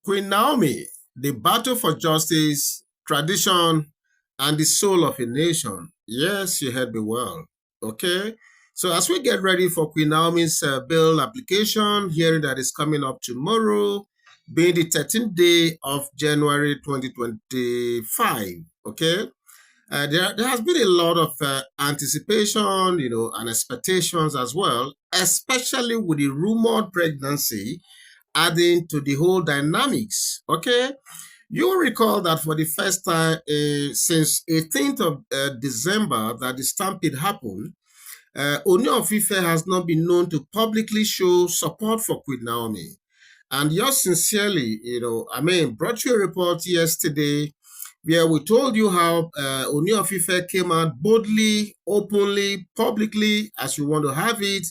Queen Naomi, the battle for justice, tradition, and the soul of a nation. Yes, you heard me well. Okay. So as we get ready for Queen Naomi's bill application, hearing that is coming up tomorrow, being the 13th day of January 2025. Okay. There has been a lot of anticipation, and expectations as well, especially with the rumored pregnancy adding to the whole dynamics. Okay, you will recall that for the first time since 18th of December that the stampede happened, Ooni of Ife has not been known to publicly show support for Queen Naomi. And yours sincerely, brought you a report yesterday where we told you how Ooni of Ife came out boldly, openly, publicly, as you want to have it,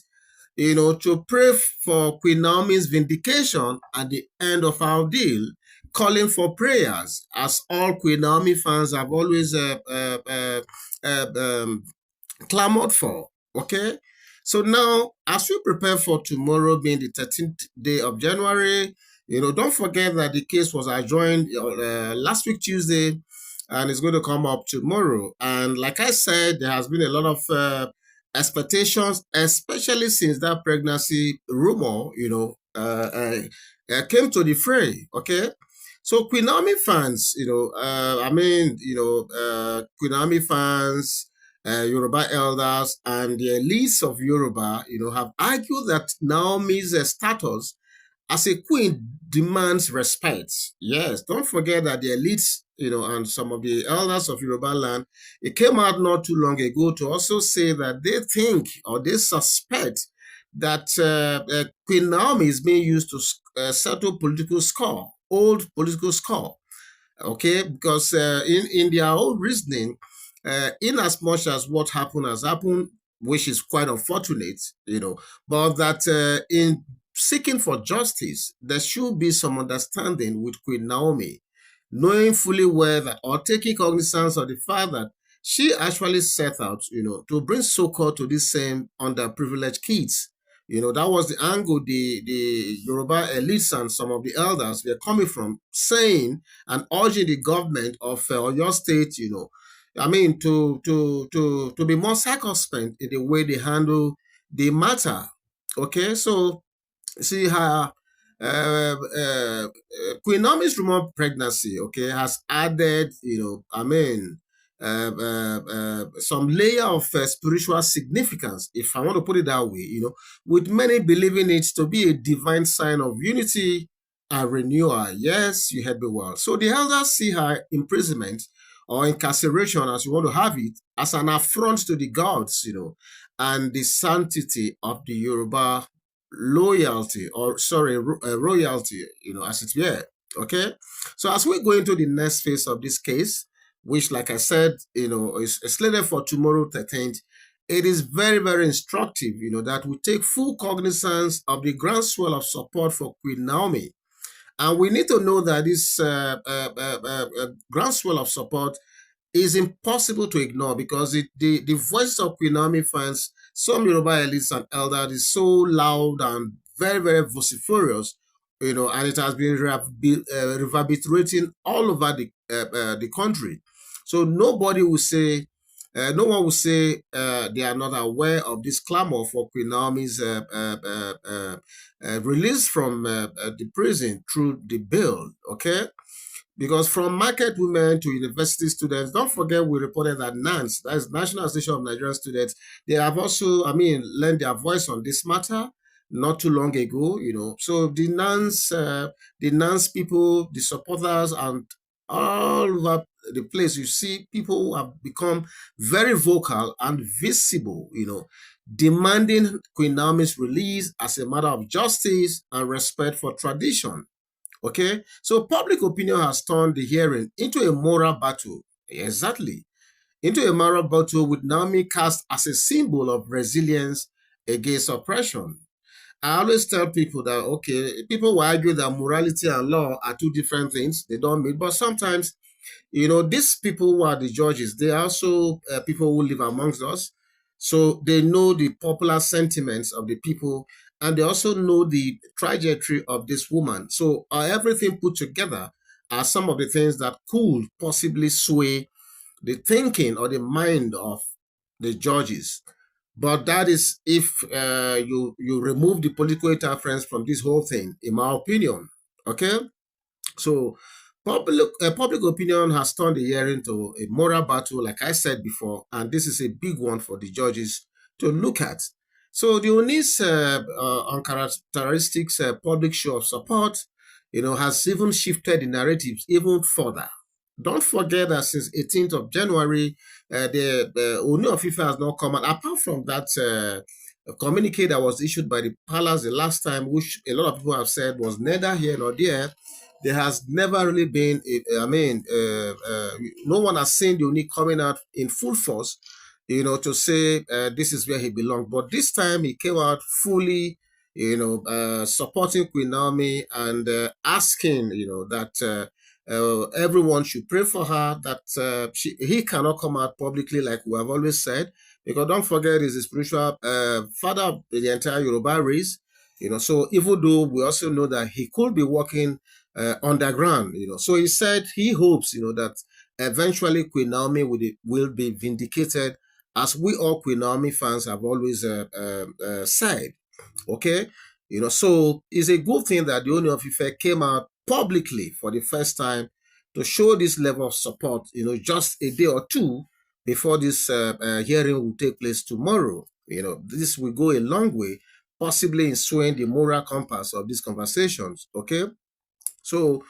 to pray for Queen Naomi's vindication at the end of our deal, calling for prayers, as all Queen Naomi fans have always uh, um, clamored for. Okay? So now, as we prepare for tomorrow being the 13th day of January, don't forget that the case was adjourned last week, Tuesday, and it's going to come up tomorrow. And like I said, there has been a lot of expectations, especially since that pregnancy rumor, came to the fray. Okay. So Queen Naomi fans, Queen Naomi fans, Yoruba elders, and the elites of Yoruba, have argued that Naomi's status as a queen demands respect. Yes, don't forget that the elites, and some of the elders of Yoruba land, it came out not too long ago to also say that they think or they suspect that Queen Naomi is being used to settle political score, old political score. Okay, because in their own reasoning, in as much as what happened has happened, which is quite unfortunate, but that in seeking for justice, there should be some understanding with Queen Naomi, knowing fully well that or taking cognizance of the fact that she actually set out, to bring succor to these same underprivileged kids. That was the angle the Yoruba elites and some of the elders were coming from, saying and urging the government of your state, to be more circumspect in the way they handle the matter. Okay, so see her Queen Naomi's rumored pregnancy, okay, has added, some layer of spiritual significance, if I want to put it that way, with many believing it to be a divine sign of unity and renewal. Yes, you heard me well. So the elders see her imprisonment or incarceration, as you want to have it, as an affront to the gods, and the sanctity of the Yoruba loyalty, or sorry, royalty, as it were. Okay. So as we go into the next phase of this case, which, like I said, is slated for tomorrow, 13th, it is very, very instructive, that we take full cognizance of the groundswell of support for Queen Naomi. And we need to know that this groundswell of support is impossible to ignore, because the voice of Queen Naomi fans, some Yoruba elites and elders, is so loud and very, very vociferous, and it has been reverberating all over the country. So nobody will say, no one will say they are not aware of this clamor for Queen Naomi's release from the prison through the bill. Okay. Because from market women to university students, don't forget we reported that NANS, that is National Association of Nigerian Students, they have also, lent their voice on this matter not too long ago, So the NANS people, the supporters, and all over the place, you see people who have become very vocal and visible, demanding Queen Naomi's release as a matter of justice and respect for tradition. Okay, so public opinion has turned the hearing into a moral battle. Exactly. Into a moral battle with Naomi cast as a symbol of resilience against oppression. I always tell people that, okay, people will argue that morality and law are two different things. They don't meet. But sometimes, these people who are the judges, they are also people who live amongst us. So they know the popular sentiments of the people, and they also know the trajectory of this woman. So everything put together are some of the things that could possibly sway the thinking or the mind of the judges. But that is if you remove the political interference from this whole thing, in my opinion. Okay, so public opinion has turned the hearing to a moral battle, like I said before, and this is a big one for the judges to look at. So the Ooni's uncharacteristic public show of support, has even shifted the narratives even further. Don't forget that since 18th of January, the Ooni of Ife has not come out. Apart from that communique that was issued by the palace the last time, which a lot of people have said was neither here nor there, there has never really been, no one has seen the Ooni coming out in full force, to say this is where he belongs. But this time he came out fully, supporting Queen Naomi and asking, that everyone should pray for her, that he cannot come out publicly like we have always said, because don't forget he's the spiritual father of the entire Yoruba race. So even though we also know that he could be working underground, so he said he hopes, that eventually Queen Naomi will be vindicated, as we all Queen Naomi fans have always said. Okay, so it's a good thing that the Ooni of Ife came out publicly for the first time to show this level of support, just a day or two before this hearing will take place tomorrow. This will go a long way, possibly in swaying the moral compass of these conversations. Okay, so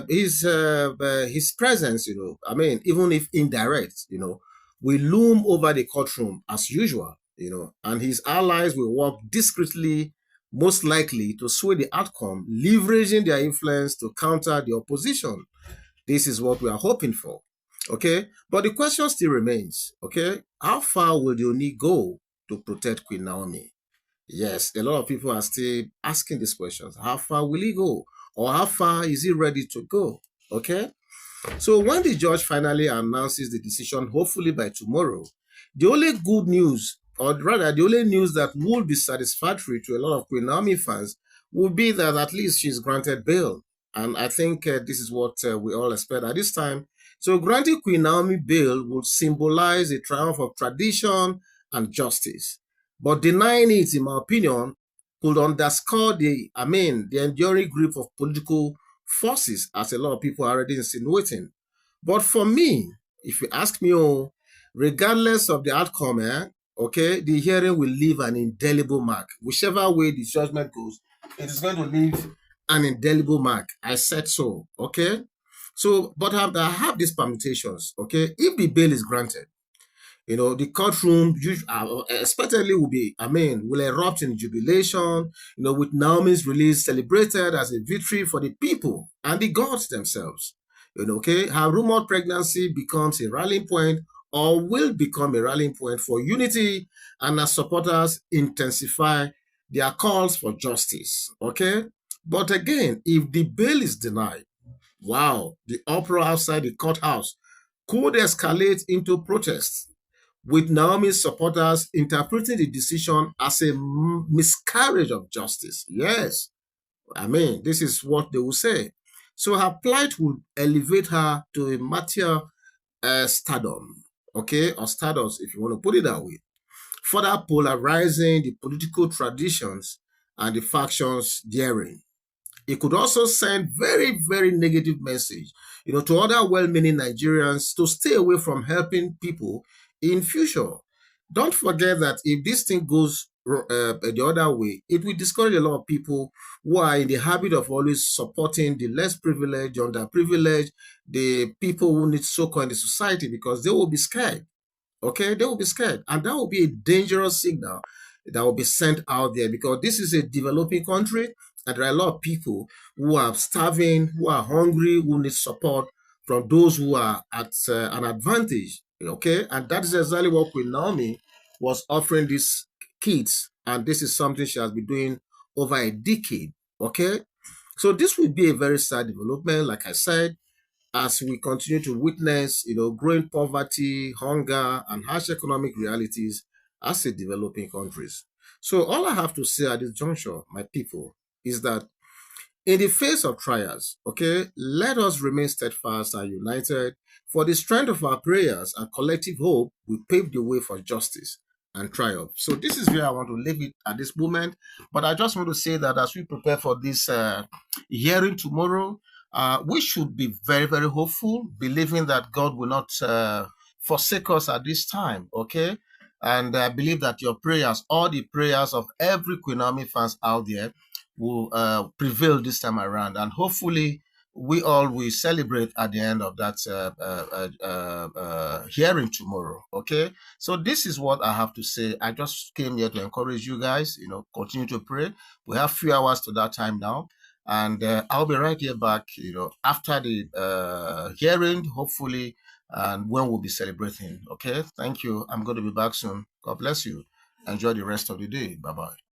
his presence, I mean, even if indirect, will loom over the courtroom as usual, and his allies will work discreetly, most likely to sway the outcome, leveraging their influence to counter the opposition. This is what we are hoping for. Okay, but the question still remains. Okay, how far will the Oni go to protect Queen Naomi? Yes, a lot of people are still asking these questions. How far will he go? Or how far is he ready to go? Okay. So when the judge finally announces the decision, hopefully by tomorrow, the only good news, or rather the only news that would be satisfactory to a lot of Queen Naomi fans, would be that at least she's granted bail. And I think this is what we all expect at this time. So granting Queen Naomi bail would symbolize a triumph of tradition and justice. But denying it, in my opinion, could underscore the enduring grip of political forces, as a lot of people are already insinuating. But for me, if you ask me, regardless of the outcome, okay, the hearing will leave an indelible mark. Whichever way the judgment goes, it is going to leave an indelible mark. I said so, okay? So, but I have these permutations, okay? If the bail is granted, the courtroom expectedly will erupt in jubilation, with Naomi's release celebrated as a victory for the people and the gods themselves. Okay, her rumored pregnancy becomes a rallying point, or will become a rallying point for unity, and as supporters intensify their calls for justice. Okay, but again, if the bail is denied, wow, the uproar outside the courthouse could escalate into protests, with Naomi's supporters interpreting the decision as a miscarriage of justice. Yes, I mean, this is what they will say. So her plight will elevate her to a martyr stardom, okay, or stardust, if you want to put it that way, further polarizing the political traditions and the factions therein. It could also send very, very negative message, to other well-meaning Nigerians to stay away from helping people in future. Don't forget that if this thing goes the other way, it will discourage a lot of people who are in the habit of always supporting the less privileged, the underprivileged, the people who need so-called in the society, because they will be scared. Okay, they will be scared. And that will be a dangerous signal that will be sent out there, because this is a developing country and there are a lot of people who are starving, who are hungry, who need support from those who are at an advantage. Okay, and that is exactly what Queen Naomi was offering these kids. And this is something she has been doing over a decade. Okay, so this will be a very sad development, like I said, as we continue to witness, growing poverty, hunger, and harsh economic realities as a developing countries. So all I have to say at this juncture, my people, is that in the face of trials, okay, let us remain steadfast and united, for the strength of our prayers and collective hope will pave the way for justice and triumph. So this is where I want to leave it at this moment. But I just want to say that as we prepare for this hearing tomorrow, we should be very, very hopeful, believing that God will not forsake us at this time, okay? And I believe that your prayers, all the prayers of every Queen Naomi fans out there, will prevail this time around, and hopefully we all will celebrate at the end of that hearing tomorrow. Okay, so this is what I have to say. I just came here to encourage you guys, continue to pray. We have few hours to that time now, and I'll be right here back, after the hearing, hopefully, and when we'll be celebrating. Okay, thank you. I'm going to be back soon. God bless you. Enjoy the rest of the day. Bye bye.